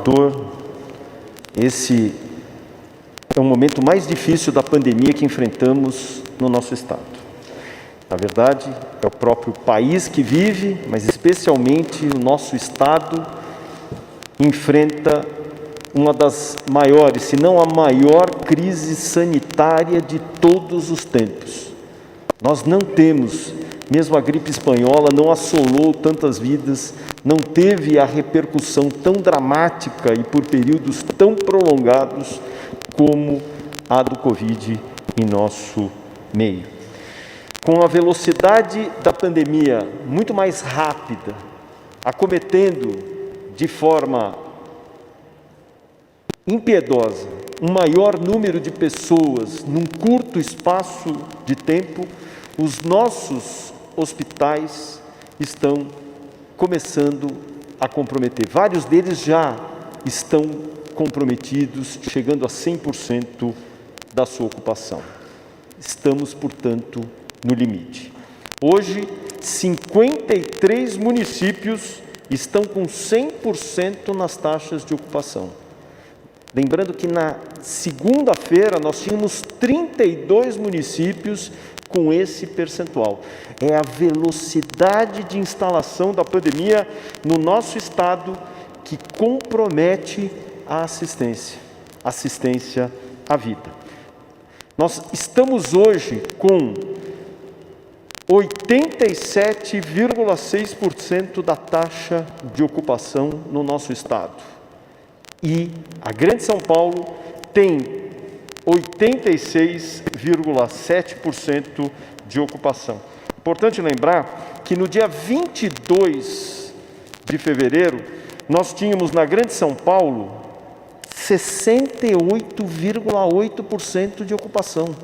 relator, esse é o momento mais difícil da pandemia que enfrentamos no nosso Estado. Na verdade, é o próprio país que vive, mas especialmente o nosso Estado enfrenta uma das maiores, se não a maior crise sanitária de todos os tempos. Nós não temos, mesmo a gripe espanhola não assolou tantas vidas, não teve a repercussão tão dramática e por períodos tão prolongados como a do Covid em nosso meio. Com a velocidade da pandemia muito mais rápida, acometendo de forma impiedosa um maior número de pessoas num curto espaço de tempo, os nossos hospitais estão começando a comprometer. Vários deles já estão comprometidos, chegando a 100% da sua ocupação. Estamos, portanto, no limite. Hoje, 53 municípios estão com 100% nas taxas de ocupação. Lembrando que na segunda-feira nós tínhamos 32 municípios com esse percentual. É a velocidade de instalação da pandemia no nosso estado que compromete a assistência à vida. Nós estamos hoje com 87,6% da taxa de ocupação no nosso estado. E a Grande São Paulo tem 86,7% de ocupação. Importante lembrar que no dia 22 de fevereiro, nós tínhamos na Grande São Paulo 68,8% de ocupação.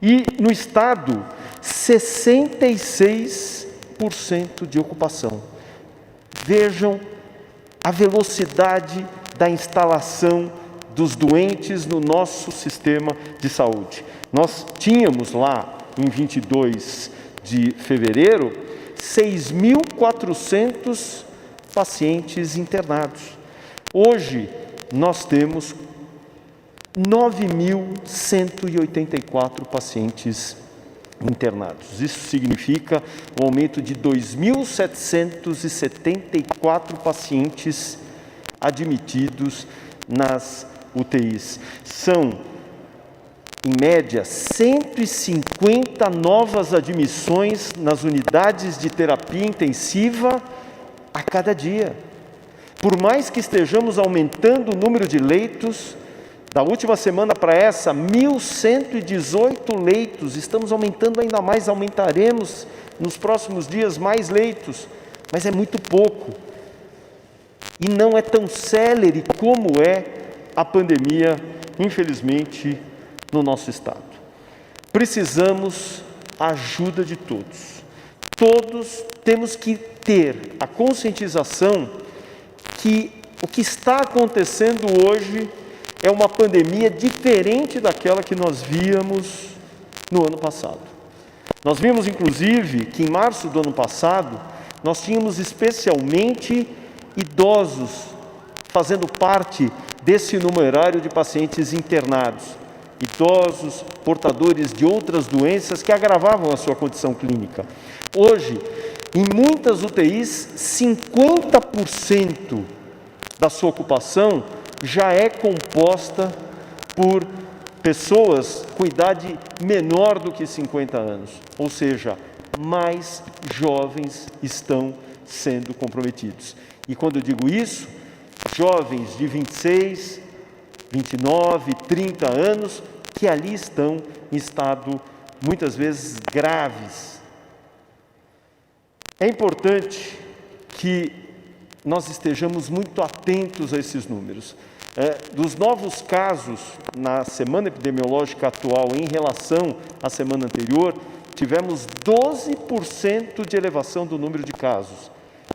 E no estado, 66% de ocupação. Vejam a velocidade da instalação dos doentes no nosso sistema de saúde. Nós tínhamos lá, em 22 de fevereiro, 6.400 pacientes internados. Hoje, nós temos 9.184 pacientes internados. Isso significa um aumento de 2.774 pacientes admitidos nas UTIs. São, em média, 150 novas admissões nas unidades de terapia intensiva a cada dia. Por mais que estejamos aumentando o número de leitos, da última semana para essa, 1.118 leitos, estamos aumentando ainda mais, aumentaremos nos próximos dias mais leitos, mas é muito pouco. E não é tão célere como é a pandemia, infelizmente, no nosso estado. Precisamos da ajuda de todos. Todos temos que ter a conscientização que o que está acontecendo hoje é uma pandemia diferente daquela que nós víamos no ano passado. Nós vimos, inclusive, que em março do ano passado, nós tínhamos especialmente idosos fazendo parte desse numerário de pacientes internados. Idosos, portadores de outras doenças que agravavam a sua condição clínica. Hoje, em muitas UTIs, 50% da sua ocupação já é composta por pessoas com idade menor do que 50 anos, ou seja, mais jovens estão sendo comprometidos. E quando eu digo isso, jovens de 26, 29, 30 anos, que ali estão em estado, muitas vezes, graves. É importante que nós estejamos muito atentos a esses números. Dos novos casos na semana epidemiológica atual em relação à semana anterior, tivemos 12% de elevação do número de casos.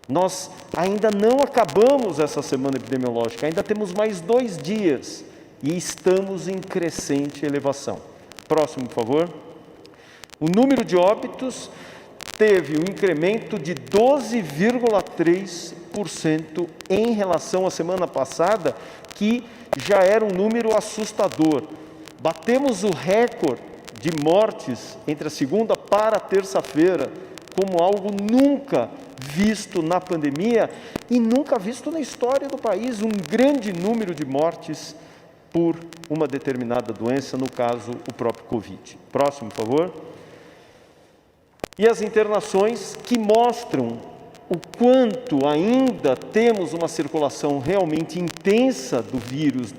Nós ainda não acabamos essa semana epidemiológica, ainda temos mais 2 dias e estamos em crescente elevação. Próximo, por favor. O número de óbitos teve um incremento de 12,3%. 8% em relação à semana passada, que já era um número assustador. Batemos o recorde de mortes entre a segunda para a terça-feira, como algo nunca visto na pandemia e nunca visto na história do país, um grande número de mortes por uma determinada doença, no caso, o próprio Covid. Próximo, por favor. E as internações que mostram o quanto ainda temos uma circulação realmente intensa do vírus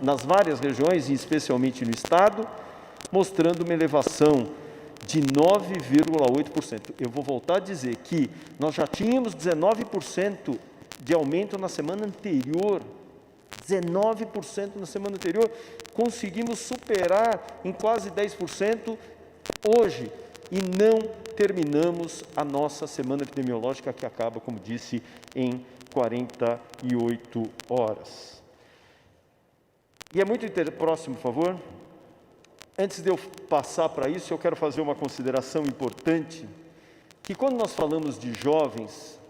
nas várias regiões, e especialmente no estado, mostrando uma elevação de 9,8%. Eu vou voltar a dizer que nós já tínhamos 19% de aumento na semana anterior, 19% na semana anterior, conseguimos superar em quase 10% hoje, e não terminamos a nossa semana epidemiológica, que acaba, como disse, em 48 horas. E é muito interessante. Próximo, por favor. Antes de eu passar para isso, eu quero fazer uma consideração importante, que quando nós falamos de jovens,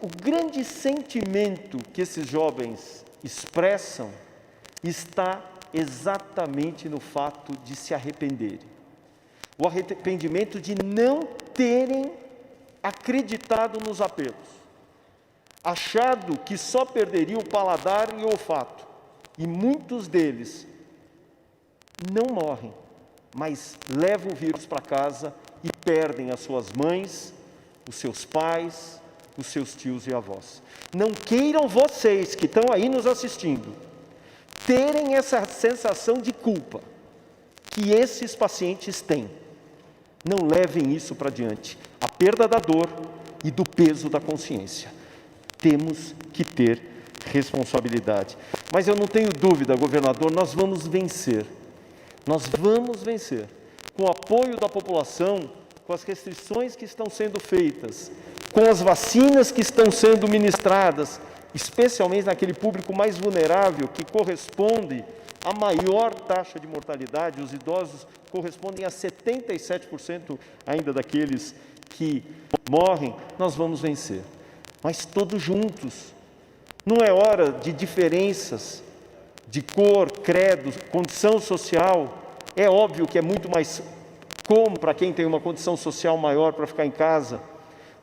o grande sentimento que esses jovens expressam está exatamente no fato de se arrependerem. O arrependimento de não terem acreditado nos apelos, achado que só perderiam o paladar e o olfato. E muitos deles não morrem, mas levam o vírus para casa e perdem as suas mães, os seus pais, os seus tios e avós. Não queiram vocês que estão aí nos assistindo terem essa sensação de culpa que esses pacientes têm. Não levem isso para diante. A perda da dor e do peso da consciência. Temos que ter responsabilidade. Mas eu não tenho dúvida, governador, nós vamos vencer. Nós vamos vencer. Com o apoio da população, com as restrições que estão sendo feitas, com as vacinas que estão sendo ministradas, especialmente naquele público mais vulnerável, que corresponde à maior taxa de mortalidade. Os idosos correspondem a 77% ainda daqueles que morrem. Nós vamos vencer, mas todos juntos. Não é hora de diferenças de cor, credo, condição social. É óbvio que é muito mais cômodo para quem tem uma condição social maior para ficar em casa,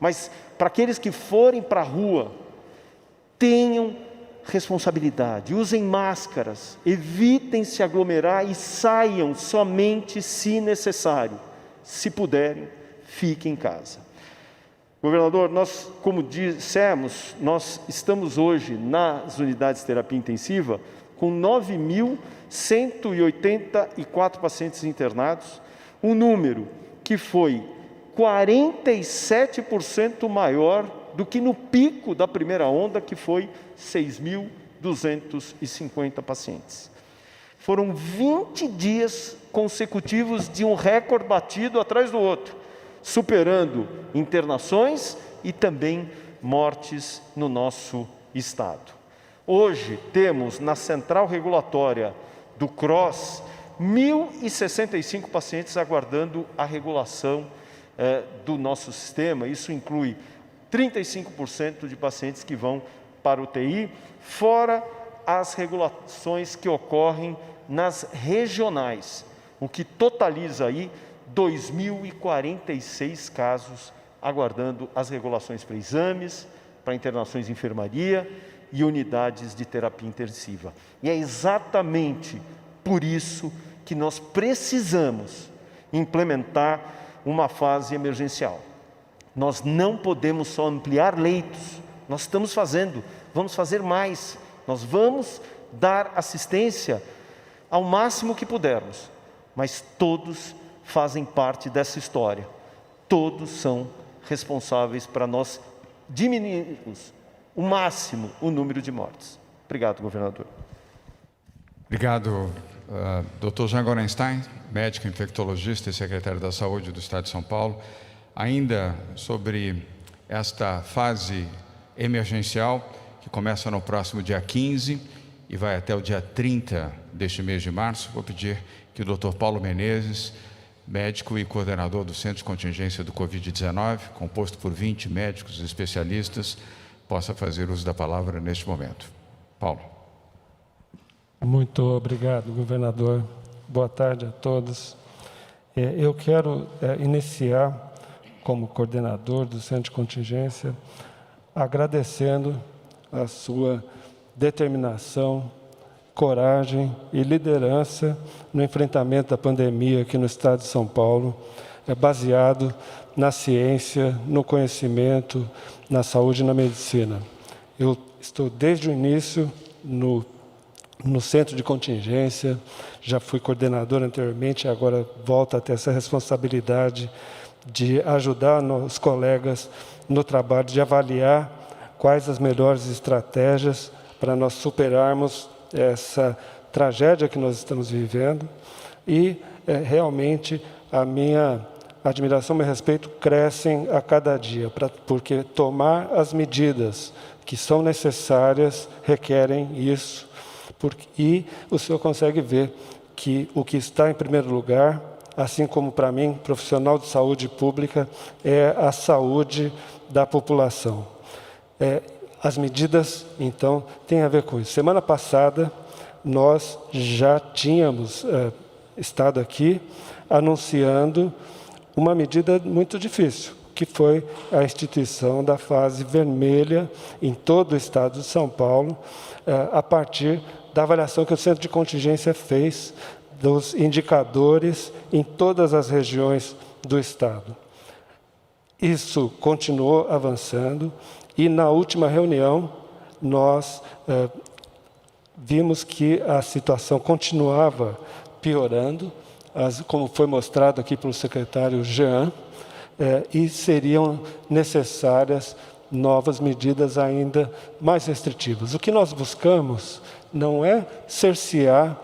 mas para aqueles que forem para a rua, tenham responsabilidade, usem máscaras, evitem se aglomerar e saiam somente se necessário. Se puderem, fiquem em casa. Governador, nós, como dissemos, nós estamos hoje nas unidades de terapia intensiva com 9.184 pacientes internados, um número que foi 47% maior do que no pico da primeira onda, que foi 6.250 pacientes. Foram 20 dias consecutivos de um recorde batido atrás do outro, superando internações e também mortes no nosso estado. Hoje temos na central regulatória do CROSS 1.065 pacientes aguardando a regulação do nosso sistema. Isso inclui 35% de pacientes que vão para o UTI, fora as regulações que ocorrem nas regionais, o que totaliza aí 2.046 casos aguardando as regulações para exames, para internações em enfermaria e unidades de terapia intensiva. E é exatamente por isso que nós precisamos implementar uma fase emergencial. Nós não podemos só ampliar leitos, nós estamos fazendo, vamos fazer mais. Nós vamos dar assistência ao máximo que pudermos, mas todos fazem parte dessa história. Todos são responsáveis para nós diminuirmos o máximo o número de mortes. Obrigado, governador. Obrigado, Dr. Jean Gorenstein, médico infectologista e secretário da Saúde do Estado de São Paulo. Ainda sobre esta fase emergencial, que começa no próximo dia 15 e vai até o dia 30 deste mês de março, vou pedir que o Dr. Paulo Menezes médico e coordenador do Centro de Contingência do Covid-19, composto por 20 médicos e especialistas, possa fazer uso da palavra neste momento. Paulo. Muito obrigado, governador. Boa tarde a todos. Eu quero iniciar, como coordenador do Centro de Contingência, agradecendo a sua determinação, coragem e liderança no enfrentamento da pandemia aqui no estado de São Paulo, baseado na ciência, no conhecimento, na saúde e na medicina. Eu estou desde o início no Centro de Contingência, já fui coordenador anteriormente, agora volto a ter essa responsabilidade de ajudar os colegas no trabalho, de avaliar quais as melhores estratégias para nós superarmos essa tragédia que nós estamos vivendo. E realmente a minha admiração e meu respeito crescem a cada dia, porque tomar as medidas que são necessárias requerem isso. E o senhor consegue ver que o que está em primeiro lugar, assim como para mim, profissional de saúde pública, é a saúde da população. As medidas, então, têm a ver com isso. Semana passada, nós já tínhamos estado aqui anunciando uma medida muito difícil, que foi a instituição da fase vermelha em todo o estado de São Paulo, a partir da avaliação que o Centro de Contingência fez dos indicadores em todas as regiões do estado. Isso continuou avançando e, na última reunião, nós vimos que a situação continuava piorando, como foi mostrado aqui pelo secretário Jean, e seriam necessárias novas medidas ainda mais restritivas. O que nós buscamos não é cercear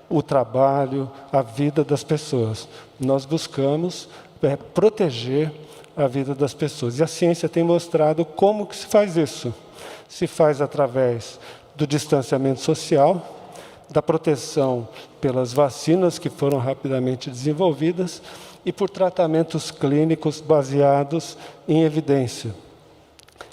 o trabalho, a vida das pessoas. Nós buscamos proteger a vida das pessoas. E a ciência tem mostrado como que se faz isso. Se faz através do distanciamento social, da proteção pelas vacinas que foram rapidamente desenvolvidas e por tratamentos clínicos baseados em evidência.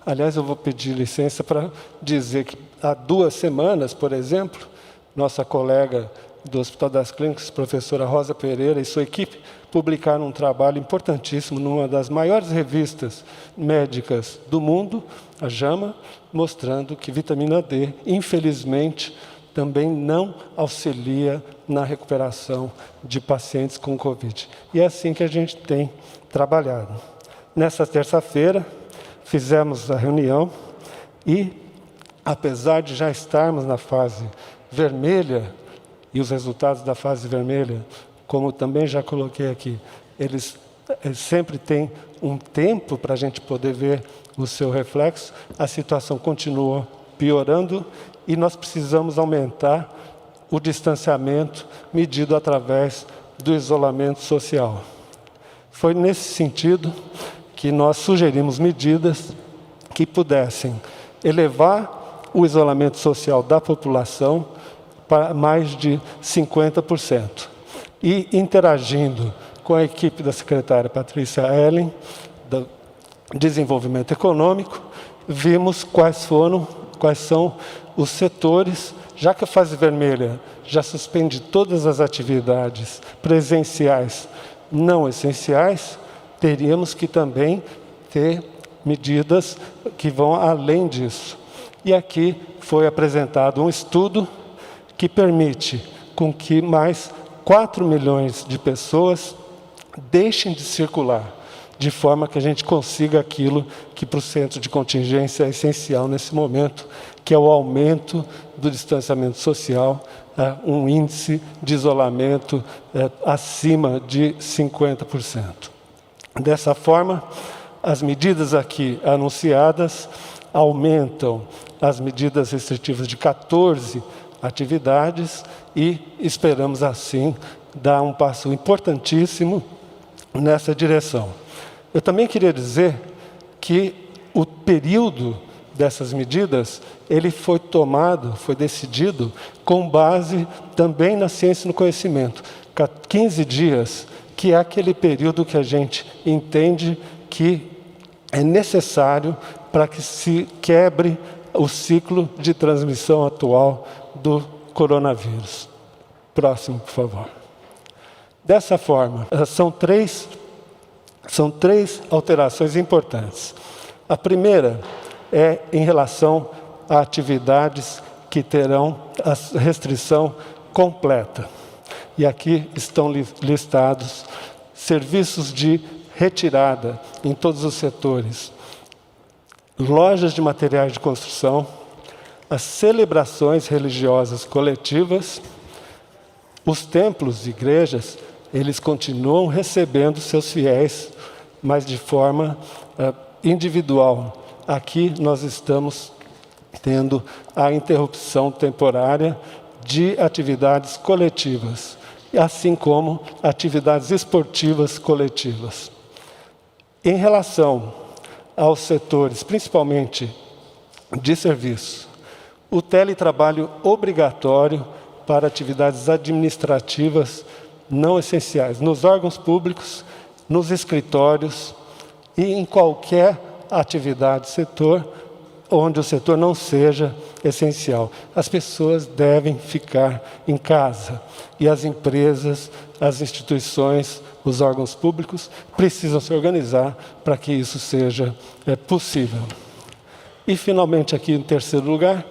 Aliás, eu vou pedir licença para dizer que há 2 semanas, por exemplo, nossa colega do Hospital das Clínicas, professora Rosa Pereira e sua equipe, publicaram um trabalho importantíssimo numa das maiores revistas médicas do mundo, a JAMA, mostrando que vitamina D, infelizmente, também não auxilia na recuperação de pacientes com Covid. E é assim que a gente tem trabalhado. Nessa terça-feira, fizemos a reunião e, apesar de já estarmos na fase vermelha, e os resultados da fase vermelha, como também já coloquei aqui, eles sempre têm um tempo para a gente poder ver o seu reflexo, a situação continua piorando e nós precisamos aumentar o distanciamento medido através do isolamento social. Foi nesse sentido que nós sugerimos medidas que pudessem elevar o isolamento social da população para mais de 50%. E interagindo com a equipe da secretária Patrícia Ellen, do Desenvolvimento Econômico, vimos quais são os setores, já que a fase vermelha já suspende todas as atividades presenciais não essenciais, teríamos que também ter medidas que vão além disso. E aqui foi apresentado um estudo que permite com que mais 4 milhões de pessoas deixem de circular, de forma que a gente consiga aquilo que para o Centro de Contingência é essencial nesse momento, que é o aumento do distanciamento social, um índice de isolamento acima de 50%. Dessa forma, as medidas aqui anunciadas aumentam as medidas restritivas de 14 atividades e esperamos, assim, dar um passo importantíssimo nessa direção. Eu também queria dizer que o período dessas medidas, ele foi decidido com base também na ciência e no conhecimento. 15 dias que é aquele período que a gente entende que é necessário para que se quebre o ciclo de transmissão atual do coronavírus. Próximo, por favor. Dessa forma, são três alterações importantes. A primeira é em relação a atividades que terão a restrição completa. E aqui estão listados serviços de retirada em todos os setores, lojas de materiais de construção, as celebrações religiosas coletivas, os templos e igrejas, eles continuam recebendo seus fiéis, mas de forma individual. Aqui nós estamos tendo a interrupção temporária de atividades coletivas, assim como atividades esportivas coletivas. Em relação aos setores, principalmente de serviço, o teletrabalho obrigatório para atividades administrativas não essenciais, nos órgãos públicos, nos escritórios e em qualquer atividade, setor, onde o setor não seja essencial. As pessoas devem ficar em casa e as empresas, as instituições, os órgãos públicos precisam se organizar para que isso seja possível. E, finalmente, aqui em terceiro lugar,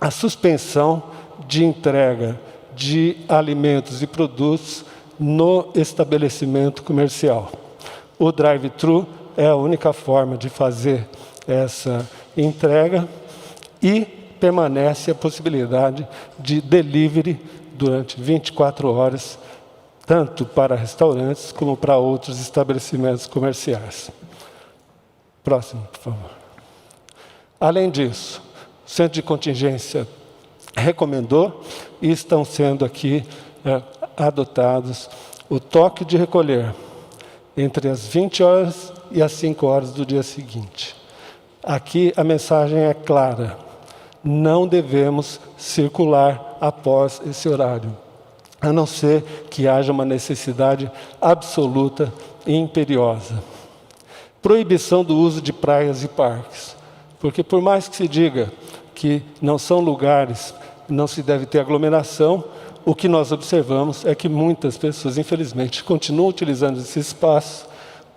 a suspensão de entrega de alimentos e produtos no estabelecimento comercial. O drive-thru é a única forma de fazer essa entrega e permanece a possibilidade de delivery durante 24 horas, tanto para restaurantes como para outros estabelecimentos comerciais. Próximo, por favor. Além disso, o Centro de Contingência recomendou e estão sendo aqui adotados o toque de recolher entre as 20 horas e as 5 horas do dia seguinte. Aqui a mensagem é clara: não devemos circular após esse horário, a não ser que haja uma necessidade absoluta e imperiosa. Proibição do uso de praias e parques, porque por mais que se diga que não são lugares, não se deve ter aglomeração, o que nós observamos é que muitas pessoas, infelizmente, continuam utilizando esse espaço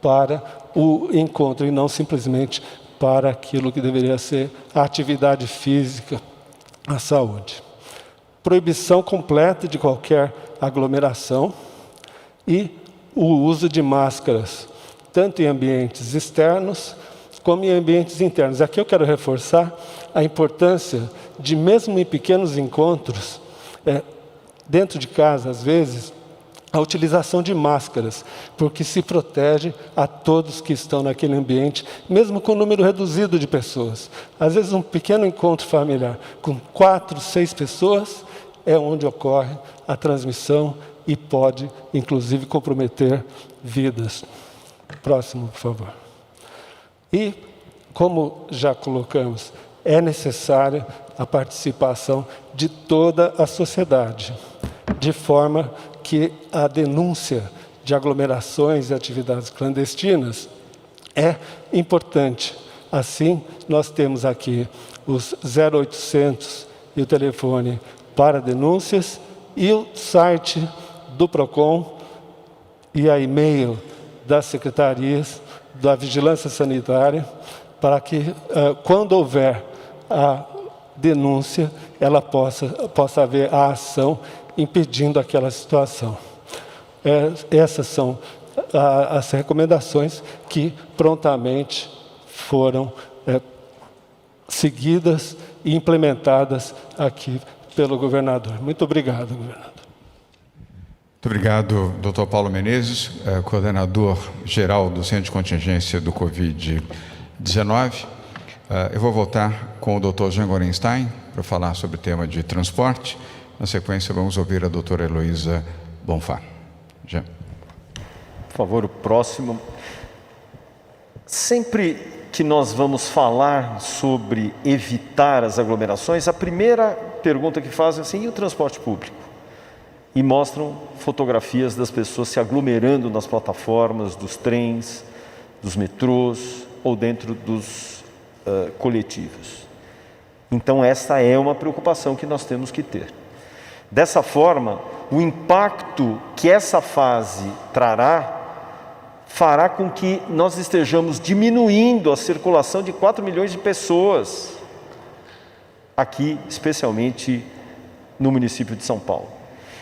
para o encontro e não simplesmente para aquilo que deveria ser a atividade física, a saúde. Proibição completa de qualquer aglomeração e o uso de máscaras, tanto em ambientes externos como em ambientes internos. Aqui eu quero reforçar a importância de, mesmo em pequenos encontros, dentro de casa, às vezes, a utilização de máscaras, porque se protege a todos que estão naquele ambiente, mesmo com um número reduzido de pessoas. Às vezes, um pequeno encontro familiar com 4, 6 pessoas é onde ocorre a transmissão e pode, inclusive, comprometer vidas. Próximo, por favor. E, como já colocamos, é necessária a participação de toda a sociedade, de forma que a denúncia de aglomerações e atividades clandestinas é importante. Assim, nós temos aqui os 0800 e o telefone para denúncias e o site do PROCON e a e-mail das secretarias da Vigilância Sanitária, para que, quando houver a denúncia, ela possa haver a ação impedindo aquela situação. Essas são as recomendações que prontamente foram seguidas e implementadas aqui pelo governador. Muito obrigado, governador. Muito obrigado, Dr. Paulo Menezes, coordenador geral do Centro de Contingência do Covid-19. Eu vou voltar com o Dr. Jean Gorenstein para falar sobre o tema de transporte. Na sequência, vamos ouvir a doutora Heloísa Bonfá. Jean. Por favor, o próximo. Sempre que nós vamos falar sobre evitar as aglomerações, a primeira pergunta que fazem é assim: e o transporte público? e mostram fotografias das pessoas se aglomerando nas plataformas dos trens, dos metrôs ou dentro dos coletivos. Então essa é uma preocupação que nós temos que ter. Dessa forma, o impacto que essa fase trará fará com que nós estejamos diminuindo a circulação de 4 milhões de pessoas aqui, especialmente no município de São Paulo.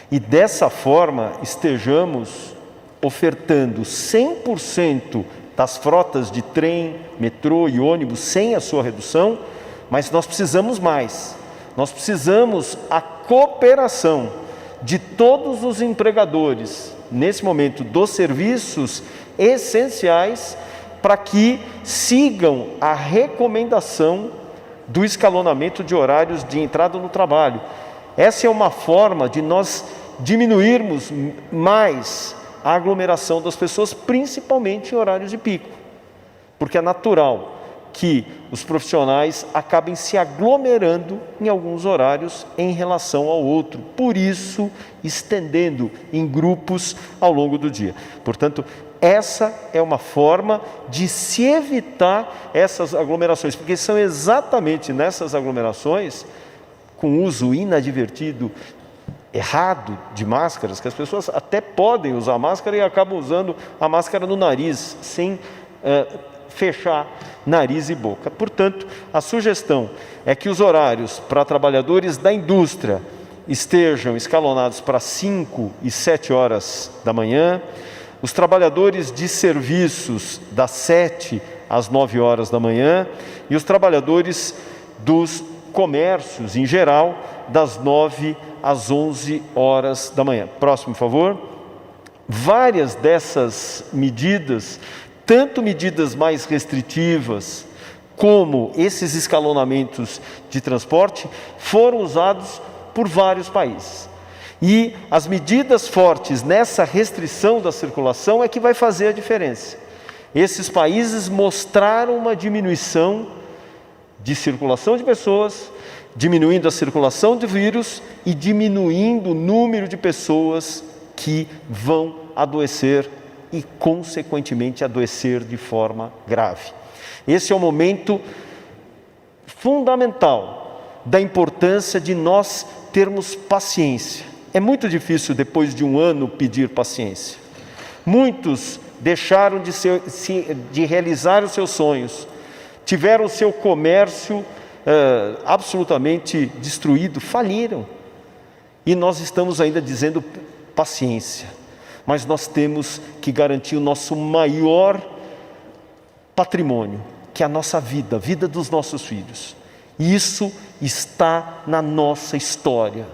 E dessa forma estejamos ofertando 100% das frotas de trem, metrô e ônibus sem a sua redução, mas nós precisamos mais. Nós precisamos a cooperação de todos os empregadores, nesse momento, dos serviços essenciais, para que sigam a recomendação do escalonamento de horários de entrada no trabalho. Essa é uma forma de nós diminuirmos mais a aglomeração das pessoas, principalmente em horários de pico, porque é natural que os profissionais acabem se aglomerando em alguns horários em relação ao outro, por isso estendendo em grupos ao longo do dia. Portanto, essa é uma forma de se evitar essas aglomerações, porque são exatamente nessas aglomerações, com uso inadvertido, errado de máscaras, que as pessoas até podem usar máscara e acabam usando a máscara no nariz, sem fechar nariz e boca. Portanto, a sugestão é que os horários para trabalhadores da indústria estejam escalonados para 5 e 7 horas da manhã, os trabalhadores de serviços das 7 às 9 horas da manhã e os trabalhadores dos comércios em geral das 9 às 11 horas da manhã. Próximo, por favor. Várias dessas medidas, tanto medidas mais restritivas como esses escalonamentos de transporte, foram usados por vários países. E as medidas fortes nessa restrição da circulação é que vai fazer a diferença. Esses países mostraram uma diminuição de circulação de pessoas, diminuindo a circulação de vírus e diminuindo o número de pessoas que vão adoecer e, consequentemente, adoecer de forma grave. Esse é o momento fundamental da importância de nós termos paciência. É muito difícil, depois de um ano, pedir paciência. Muitos deixaram de realizar os seus sonhos, tiveram o seu comércio absolutamente destruído, faliram. E nós estamos ainda dizendo paciência. Mas nós temos que garantir o nosso maior patrimônio, que é a nossa vida, a vida dos nossos filhos. E isso está na nossa história.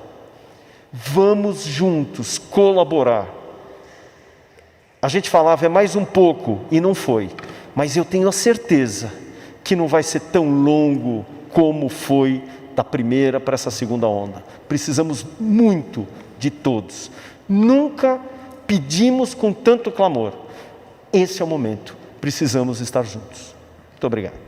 Vamos juntos colaborar. A gente falava é mais um pouco e não foi, mas eu tenho a certeza que não vai ser tão longo como foi da primeira para essa segunda onda. Precisamos muito de todos. Nunca pedimos com tanto clamor. Esse é o momento. Precisamos estar juntos. Muito obrigado.